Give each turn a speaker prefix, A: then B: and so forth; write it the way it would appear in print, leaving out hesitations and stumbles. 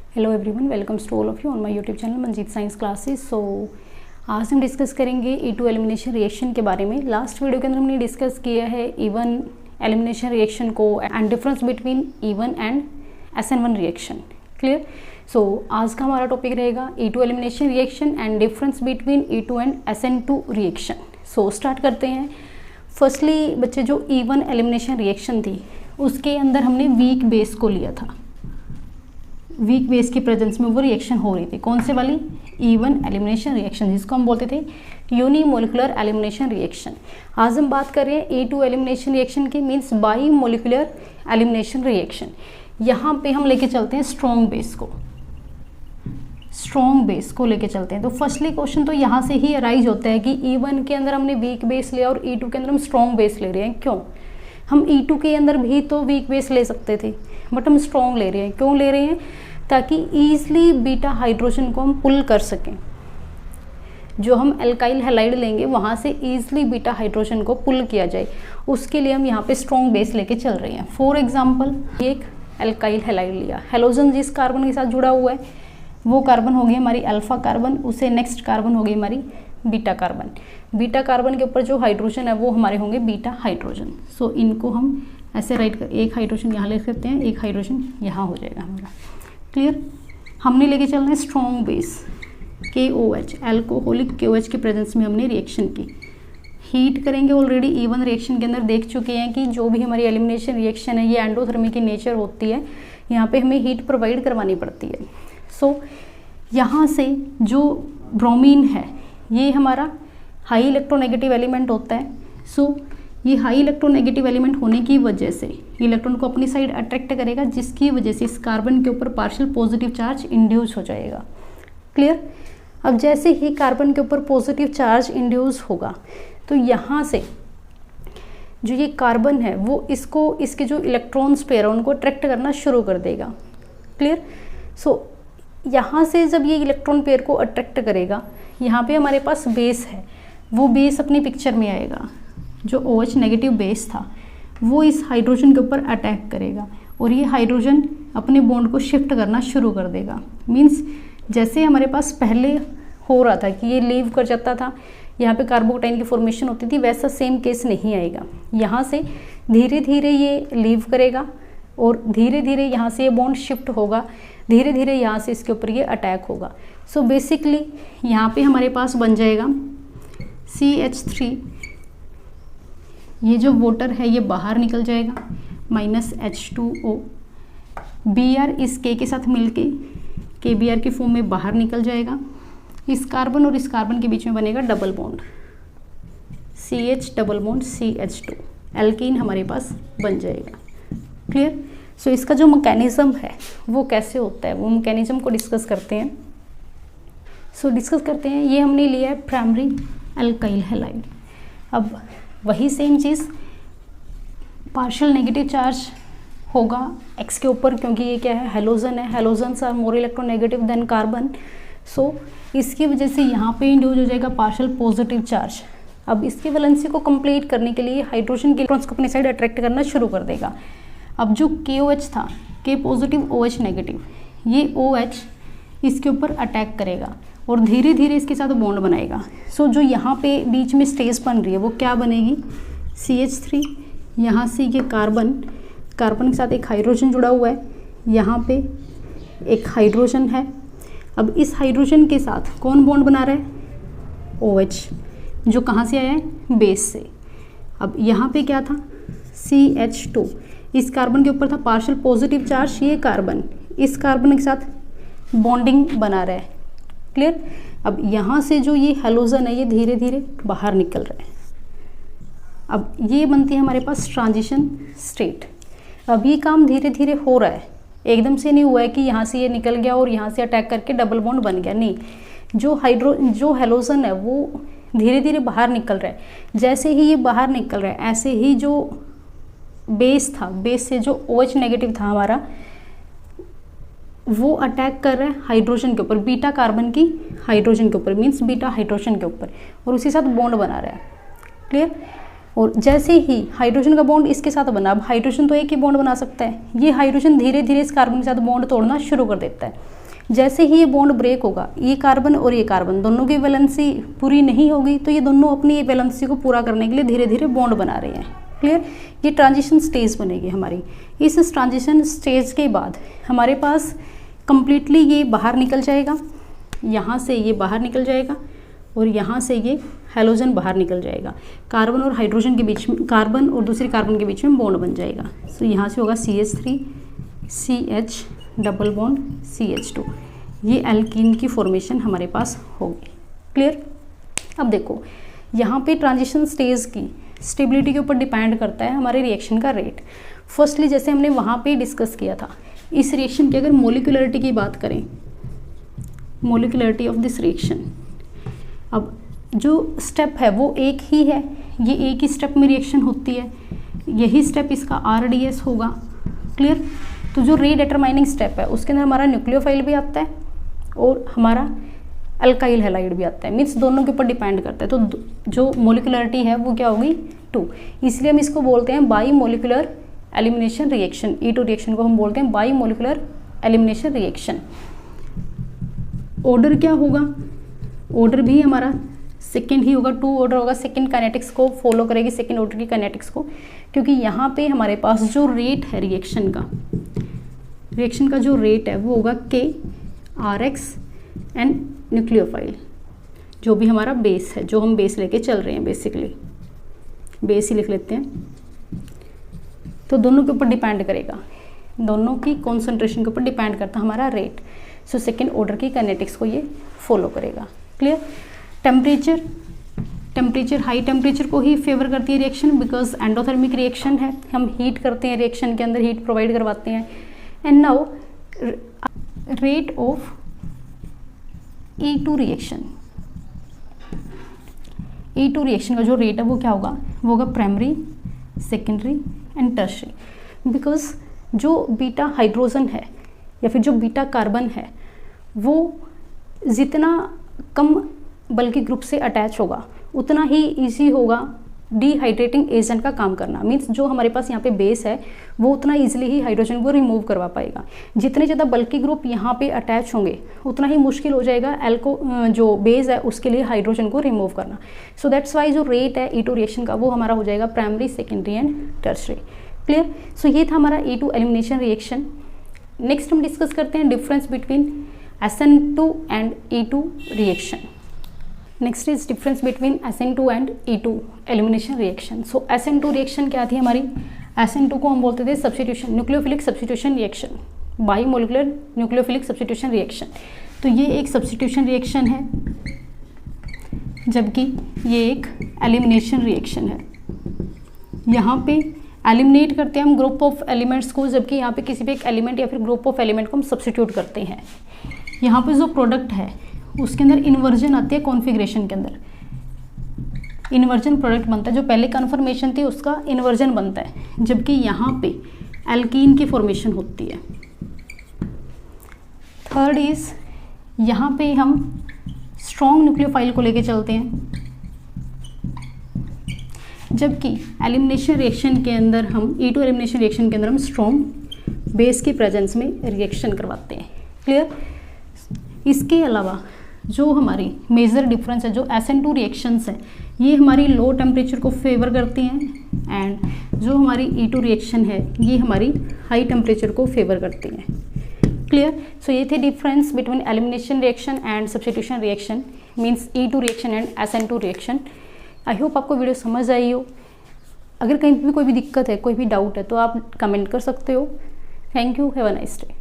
A: Hello everyone, welcomes to all of you on my YouTube channel Manjeet science classes. So आज हम discuss करेंगे E2 elimination reaction के बारे में। लास्ट वीडियो के अंदर हमने डिस्कस किया है इवन एलिमिनेशन रिएक्शन को and difference between E one and SN1 reaction. Clear? So आज का हमारा टॉपिक रहेगा E2 elimination reaction and difference between E2 and SN2 reaction. So start करते हैं। फर्स्टली बच्चे, जो इवन एलिमिनेशन रिएक्शन थी उसके अंदर हमने वीक बेस को लिया था। वीक बेस की प्रेजेंस में वो रिएक्शन हो रही थी। कौन से वाली? इवन एलिमिनेशन रिएक्शन, जिसको हम बोलते थे यूनिमोलिकुलर एलिमिनेशन रिएक्शन। आज हम बात कर रहे हैं E2 एलिमिनेशन रिएक्शन की, means by molecular elimination reaction. यहाँ पे हम लेके चलते हैं स्ट्रॉन्ग बेस को लेके चलते हैं। तो फर्स्टली क्वेश्चन तो यहाँ से ही अराइज होता है कि E1 के अंदर हमने वीक बेस लिया और E2 के अंदर हम स्ट्रॉन्ग बेस ले रहे हैं। क्यों? हम E2 के अंदर भी तो वीक बेस ले सकते थे, बट हम स्ट्रॉन्ग ले रहे हैं। क्यों ले रहे हैं? ताकि ईजिली बीटा हाइड्रोजन को हम पुल कर सकें। जो हम एल्काइल हैलाइड लेंगे वहाँ से ईजिली बीटा हाइड्रोजन को पुल किया जाए, उसके लिए हम यहाँ पे स्ट्रॉन्ग बेस लेके चल रहे हैं। फॉर एग्जांपल, एक एल्काइल हैलाइड लिया, हेलोजन जिस कार्बन के साथ जुड़ा हुआ है वो कार्बन हो गई हमारी अल्फा कार्बन, उसे नेक्स्ट कार्बन हो गई हमारी बीटा कार्बन। बीटा कार्बन के ऊपर जो हाइड्रोजन है वो हमारे होंगे बीटा हाइड्रोजन। सो इनको हम ऐसे राइट कर, एक हाइड्रोजन यहाँ ले सकते हैं, एक हाइड्रोजन यहाँ हो जाएगा हमारा। क्लियर? हमने लेके चलना है strong base KOH, alcoholic KOH के प्रेजेंस में हमने रिएक्शन की। हीट करेंगे। ऑलरेडी इवन रिएक्शन के अंदर देख चुके हैं कि जो भी हमारी एलिमिनेशन रिएक्शन है ये एंडोथर्मी की नेचर होती है, यहाँ पे हमें हीट प्रोवाइड करवानी पड़ती है। सो यहाँ से जो ब्रोमीन है ये हमारा हाई इलेक्ट्रोनेगेटिव एलिमेंट होता है। सो ये हाई इलेक्ट्रोनेगेटिव एलिमेंट होने की वजह से इलेक्ट्रॉन को अपनी साइड अट्रैक्ट करेगा, जिसकी वजह से इस कार्बन के ऊपर पार्शियल पॉजिटिव चार्ज इंड्यूस हो जाएगा। क्लियर? अब जैसे ही कार्बन के ऊपर पॉजिटिव चार्ज इंड्यूस होगा तो यहाँ से जो ये कार्बन है वो इसके जो इलेक्ट्रॉन्स पेयर है उनको अट्रैक्ट करना शुरू कर देगा। क्लियर? सो यहाँ से जब ये इलेक्ट्रॉन पेयर को अट्रैक्ट करेगा, यहाँ पे हमारे पास बेस है, वो बेस अपनी पिक्चर में आएगा। जो OH नेगेटिव बेस था वो इस हाइड्रोजन के ऊपर अटैक करेगा और ये हाइड्रोजन अपने बॉन्ड को शिफ्ट करना शुरू कर देगा। मीन्स जैसे हमारे पास पहले हो रहा था कि ये लीव कर जाता था, यहाँ पे कार्बोकटाइन की फॉर्मेशन होती थी, वैसा सेम केस नहीं आएगा। यहाँ से धीरे धीरे ये लीव करेगा और धीरे धीरे यहाँ से ये बॉन्ड शिफ्ट होगा, धीरे धीरे यहाँ से इसके ऊपर ये अटैक होगा। सो बेसिकली यहाँ पे हमारे पास बन जाएगा CH3, ये जो वाटर है ये बाहर निकल जाएगा, माइनस H2O। Br इस K के साथ मिलके KBr की फॉर्म में बाहर निकल जाएगा। इस कार्बन और इस कार्बन के बीच में बनेगा double bond CH double bond CH2, alkene हमारे पास बन जाएगा। क्लियर? सो इसका जो मैकेनिज्म है वो कैसे होता है, वो मैकेनिज्म को डिस्कस करते हैं। डिस्कस करते हैं। ये हमने लिया है प्राइमरी एल्काइल हैलाइड। अब वही सेम चीज़, पार्शियल नेगेटिव चार्ज होगा X के ऊपर, क्योंकि ये क्या है, हेलोजन है। Halogens are more electronegative than carbon. So इसकी वजह से यहाँ पे इंड्यूस हो जाएगा पार्शियल पॉजिटिव चार्ज। अब इसकी वैलेंसी को कंप्लीट करने के लिए हाइड्रोजन के इलेक्ट्रॉन्स को अपनी साइड अट्रैक्ट करना शुरू कर देगा। अब जो KOH था, K पॉजिटिव OH नेगेटिव, ये OH इसके ऊपर अटैक करेगा और धीरे धीरे इसके साथ बॉन्ड बनाएगा। सो जो यहाँ पे बीच में स्टेज बन रही है वो क्या बनेगी, CH3। यहाँ से ये कार्बन के साथ एक हाइड्रोजन जुड़ा हुआ है, यहाँ पे एक हाइड्रोजन है। अब इस हाइड्रोजन के साथ कौन बॉन्ड बना रहा है, OH, जो कहाँ से आया है, बेस से। अब यहाँ पे क्या था, CH2, इस कार्बन के ऊपर था पार्शियल पॉजिटिव चार्ज, ये कार्बन इस कार्बन के साथ बॉन्डिंग बना रहा है। क्लियर? अब यहाँ से जो ये हेलोजन है ये धीरे धीरे बाहर निकल रहा है। अब ये बनती है हमारे पास ट्रांजिशन स्टेट। अब ये काम धीरे धीरे हो रहा है, एकदम से नहीं हुआ है कि यहाँ से ये निकल गया और यहाँ से अटैक करके डबल बॉन्ड बन गया, नहीं। जो हेलोजन है वो धीरे धीरे बाहर निकल रहा है। जैसे ही ये बाहर निकल रहा है, ऐसे ही जो बेस था, बेस से जो OH नेगेटिव था हमारा, वो अटैक कर रहा है हाइड्रोजन के ऊपर, बीटा कार्बन की हाइड्रोजन के ऊपर, मीन्स बीटा हाइड्रोजन के ऊपर, और उसी साथ बॉन्ड बना रहा है। क्लियर? और जैसे ही हाइड्रोजन का बॉन्ड इसके साथ बना, अब हाइड्रोजन तो एक ही बॉन्ड बना सकता है, ये हाइड्रोजन धीरे धीरे इस कार्बन के साथ बॉन्ड तोड़ना शुरू कर देता है। जैसे ही ये बॉन्ड ब्रेक होगा, ये कार्बन और ये कार्बन दोनों की वैलेंसी पूरी नहीं होगी, तो ये दोनों अपनी वैलेंसी को पूरा करने के लिए धीरे धीरे बॉन्ड बना रहे हैं। क्लियर? ये ट्रांजिशन स्टेज बनेगी हमारी। इस ट्रांजिशन स्टेज के बाद हमारे पास कंप्लीटली ये बाहर निकल जाएगा, यहाँ से ये बाहर निकल जाएगा और यहाँ से ये हैलोजन बाहर निकल जाएगा। कार्बन और हाइड्रोजन के बीच में, कार्बन और दूसरी कार्बन के बीच में बॉन्ड बन जाएगा। तो यहाँ से होगा CH3 CH double bond CH2, ये एल्कीन की फॉर्मेशन हमारे पास होगी। क्लियर? अब देखो यहाँ पे ट्रांजिशन स्टेज की स्टेबिलिटी के ऊपर डिपेंड करता है हमारे रिएक्शन का रेट। फर्स्टली जैसे हमने वहाँ पे डिस्कस किया था, इस रिएक्शन की अगर मोलिकुलरिटी की बात करें, मोलिकुलरिटी ऑफ दिस रिएक्शन, अब जो स्टेप है वो एक ही है, ये एक ही स्टेप में रिएक्शन होती है, यही स्टेप इसका RDS होगा। क्लियर? तो जो रे डिटरमाइनिंग स्टेप है उसके अंदर हमारा न्यूक्लियोफाइल भी आता है और हमारा अल्काइल हैलाइड भी आता है, मीन्स दोनों के ऊपर डिपेंड करता है। तो जो मोलिकुलरिटी है वो क्या होगी? 2, इसलिए हम इसको बोलते हैं by molecular elimination reaction. E2 reaction को हम बोलते हैं by molecular elimination reaction. Order क्या होगा? ऑर्डर भी हमारा सेकेंड ही होगा, 2 ऑर्डर होगा, सेकेंड काइनेटिक्स को फॉलो करेगी, सेकेंड ऑर्डर की काइनेटिक्स को, क्योंकि यहाँ पे हमारे पास जो रेट है रिएक्शन का जो रेट है वो होगा K RX एंड न्यूक्लियोफाइल, जो भी हमारा बेस है, जो हम बेस लेके चल रहे हैं, बेसिकली बेस ही लिख लेते हैं। तो दोनों के ऊपर डिपेंड करेगा, दोनों की कॉन्सेंट्रेशन के ऊपर डिपेंड करता है हमारा रेट। सो सेकेंड ऑर्डर की काइनेटिक्स को ये फॉलो करेगा। क्लियर? टेम्परेचर हाई टेम्परेचर को ही फेवर करती है रिएक्शन, बिकॉज एंडोथर्मिक रिएक्शन है, हम हीट करते हैं, रिएक्शन के अंदर हीट प्रोवाइड करवाते हैं। And now rate of E2 reaction, E2 reaction का जो रेट है वो क्या होगा? वो होगा primary, secondary and tertiary. Because जो बीटा हाइड्रोजन है या फिर जो बीटा कार्बन है वो जितना कम बल्कि ग्रुप से अटैच होगा उतना ही इजी होगा डिहाइड्रेटिंग एजेंट का काम करना। मीन्स जो हमारे पास यहाँ पे बेस है वो उतना इजीली ही हाइड्रोजन को रिमूव करवा पाएगा। जितने ज़्यादा बल्कि ग्रुप यहाँ पे अटैच होंगे उतना ही मुश्किल हो जाएगा जो बेस है उसके लिए हाइड्रोजन को रिमूव करना। सो दैट्स वाई जो रेट है E2 रिएक्शन का वो हमारा हो जाएगा primary, secondary and tertiary. Clear? So ये था हमारा E2 एलिमिनेशन रिएक्शन। नेक्स्ट हम डिस्कस करते हैं difference between SN2 and E2 reaction. Next is difference between SN2 and E2 elimination reaction. So SN2 reaction क्या थी हमारी? SN2 को हम बोलते थे substitution, nucleophilic substitution reaction, bimolecular nucleophilic substitution reaction. तो ये एक सब्स्टिट्यूशन रिएक्शन है, जबकि ये एक एलिमिनेशन रिएक्शन है। यहाँ पे एलिमिनेट करते हैं हम ग्रुप ऑफ एलिमेंट्स को, जबकि यहाँ पे किसी भी एक एलिमेंट या फिर ग्रुप ऑफ एलिमेंट को हम सब्स्टिट्यूट करते हैं। यहाँ पे जो प्रोडक्ट है उसके अंदर इन्वर्जन आती है, कॉन्फ़िगरेशन के अंदर इन्वर्जन प्रोडक्ट बनता है, जो पहले कन्फर्मेशन थी उसका इन्वर्जन बनता है, जबकि यहाँ पे एल्कीन की फॉर्मेशन होती है। थर्ड इज यहाँ पे हम स्ट्रॉन्ग न्यूक्लियोफाइल को लेके चलते हैं, जबकि एलिमिनेशन रिएक्शन के अंदर हम E2 एलिमिनेशन रिएक्शन के अंदर हम स्ट्रॉन्ग बेस की प्रेजेंस में रिएक्शन करवाते हैं। क्लियर? इसके अलावा जो हमारी मेजर डिफरेंस है, जो SN2 रिएक्शंस है ये हमारी लो टेम्परेचर को फेवर करती हैं, एंड जो हमारी E2 रिएक्शन है ये हमारी हाई टेम्परेचर को फेवर करती हैं। क्लियर? सो ये थे difference between elimination reaction and substitution reaction, means E2 reaction and SN2 reaction. I hope आपको वीडियो समझ आई हो। अगर कहीं भी कोई भी दिक्कत है, कोई भी डाउट है तो आप कमेंट कर सकते हो। Thank you, have a nice day.